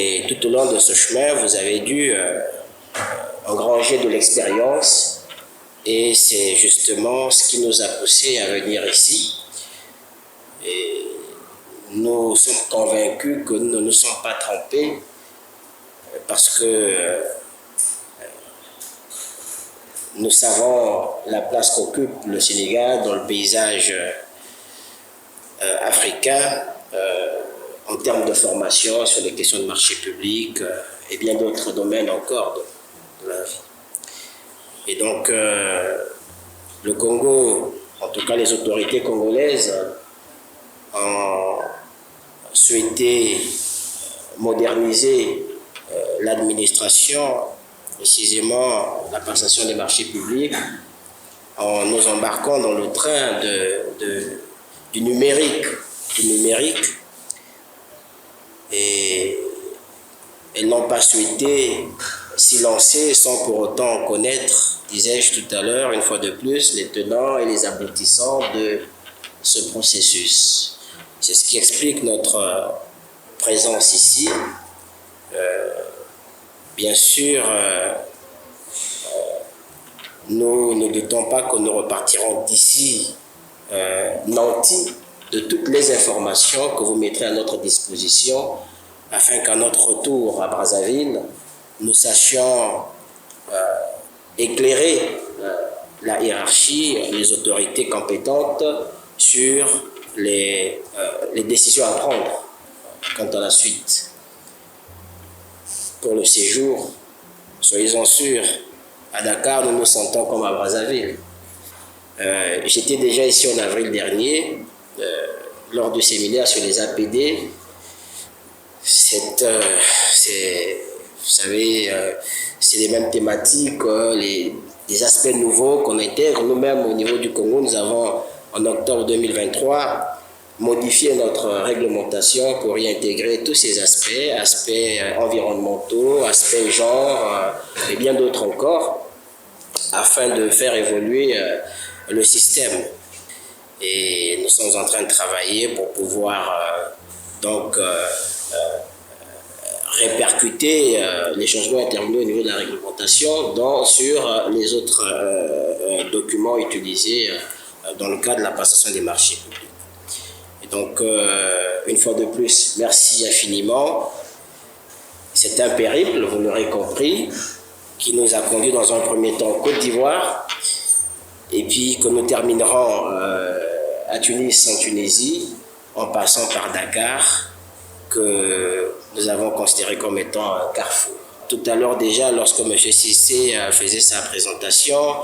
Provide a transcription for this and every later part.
Et tout au long de ce chemin, vous avez dû engranger de l'expérience. Et c'est justement ce qui nous a poussé à venir ici. Et nous sommes convaincus que nous ne nous sommes pas trompés parce que nous savons la place qu'occupe le Sénégal dans le paysage africain en termes de formation sur les questions de marché public et bien d'autres domaines encore de la vie. Et donc, le Congo, en tout cas les autorités congolaises, ont souhaité moderniser l'administration, précisément la passation des marchés publics, en nous embarquant dans le train du numérique. Et elles n'ont pas souhaité s'y lancer sans pour autant connaître, disais-je tout à l'heure, une fois de plus, les tenants et les aboutissants de ce processus. C'est ce qui explique notre présence ici. Bien sûr, nous ne doutons pas que nous repartirons d'ici nantis de toutes les informations que vous mettrez à notre disposition afin qu'à notre retour à Brazzaville, nous sachions éclairer la hiérarchie, les autorités compétentes sur les décisions à prendre quant à la suite. Pour le séjour, soyez-en sûrs, à Dakar, nous nous sentons comme à Brazzaville. J'étais déjà ici en avril dernier, lors du séminaire sur les APD. Vous savez, c'est les mêmes thématiques, les aspects nouveaux qu'on intègre. Nous-mêmes, au niveau du Congo, nous avons, en octobre 2023, modifié notre réglementation pour y intégrer tous ces aspects environnementaux, aspects genre, et bien d'autres encore, afin de faire évoluer le système. Et nous sommes en train de travailler pour pouvoir répercuter les changements intervenus au niveau de la réglementation sur les autres documents utilisés dans le cadre de la passation des marchés publics. Et donc, une fois de plus, merci infiniment. C'est un périple, vous l'aurez compris, qui nous a conduits dans un premier temps en Côte d'Ivoire, et puis que nous terminerons à Tunis, en Tunisie, en passant par Dakar, que nous avons considéré comme étant un carrefour. Tout à l'heure déjà, lorsque M. Cissé faisait sa présentation,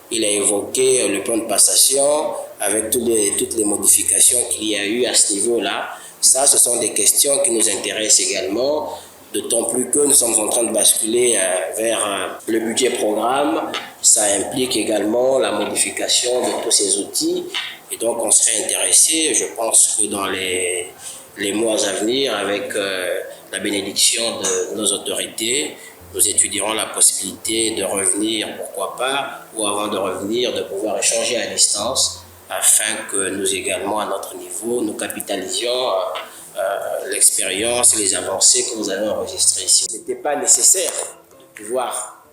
il a évoqué le plan de passation avec toutes les modifications qu'il y a eu à ce niveau-là. Ça, ce sont des questions qui nous intéressent également, d'autant plus que nous sommes en train de basculer vers le budget programme. Ça implique également la modification de tous ces outils. Et donc, on serait intéressé, je pense que dans les mois à venir, avec la bénédiction de nos autorités, nous étudierons la possibilité de revenir, pourquoi pas, ou avant de revenir, de pouvoir échanger à distance, afin que nous également, à notre niveau, nous capitalisions l'expérience et les avancées que nous avons enregistrées ici. Il n'était pas nécessaire de pouvoir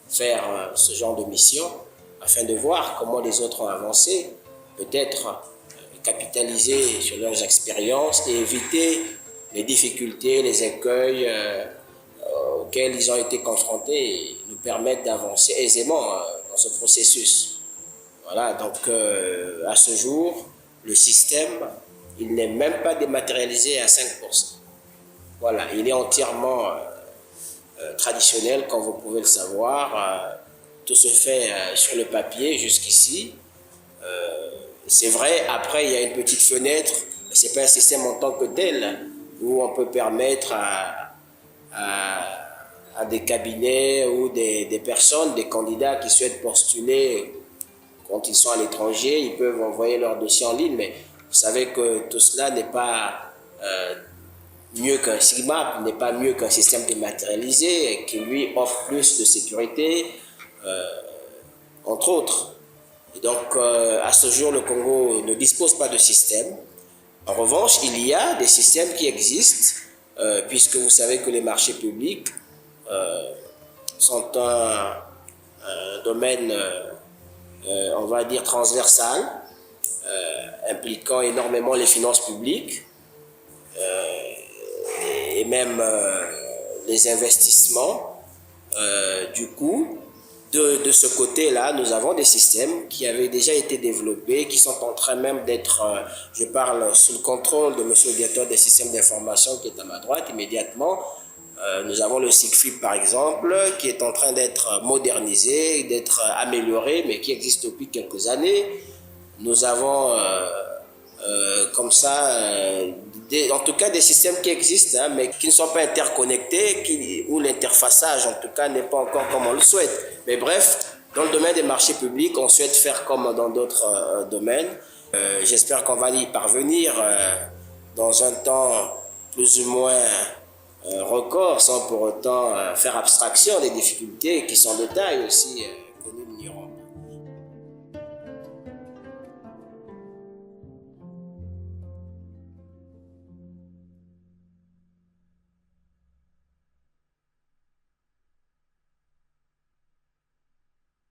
faire ce genre de mission, afin de voir comment les autres ont avancé, peut-être capitaliser sur leurs expériences et éviter les difficultés, les écueils auxquels ils ont été confrontés et nous permettre d'avancer aisément dans ce processus. Voilà, donc à ce jour, le système, il n'est même pas dématérialisé à 5%. Voilà, il est entièrement traditionnel, comme vous pouvez le savoir. Tout se fait sur le papier jusqu'ici. C'est vrai, après, il y a une petite fenêtre, mais ce n'est pas un système en tant que tel, où on peut permettre à des cabinets ou des personnes, des candidats qui souhaitent postuler quand ils sont à l'étranger, ils peuvent envoyer leur dossier en ligne, mais vous savez que tout cela n'est pas mieux qu'un SIGMAP, n'est pas mieux qu'un système dématérialisé qui lui offre plus de sécurité, entre autres. Et donc, à ce jour, le Congo ne dispose pas de système. En revanche, il y a des systèmes qui existent puisque vous savez que les marchés publics sont un domaine, on va dire, transversal, impliquant énormément les finances publiques et même les investissements. Du coup, de ce côté-là, nous avons des systèmes qui avaient déjà été développés, qui sont en train même d'être, je parle sous le contrôle de monsieur le directeur des systèmes d'information qui est à ma droite immédiatement. Nous avons le SIGFIP par exemple, qui est en train d'être modernisé, d'être amélioré, mais qui existe depuis quelques années. Nous avons comme ça, en tout cas des systèmes qui existent, hein, mais qui ne sont pas interconnectés, où l'interfaçage en tout cas n'est pas encore comme on le souhaite. Mais bref, dans le domaine des marchés publics, on souhaite faire comme dans d'autres domaines. J'espère qu'on va y parvenir dans un temps plus ou moins record, sans pour autant faire abstraction des difficultés qui sont de taille aussi.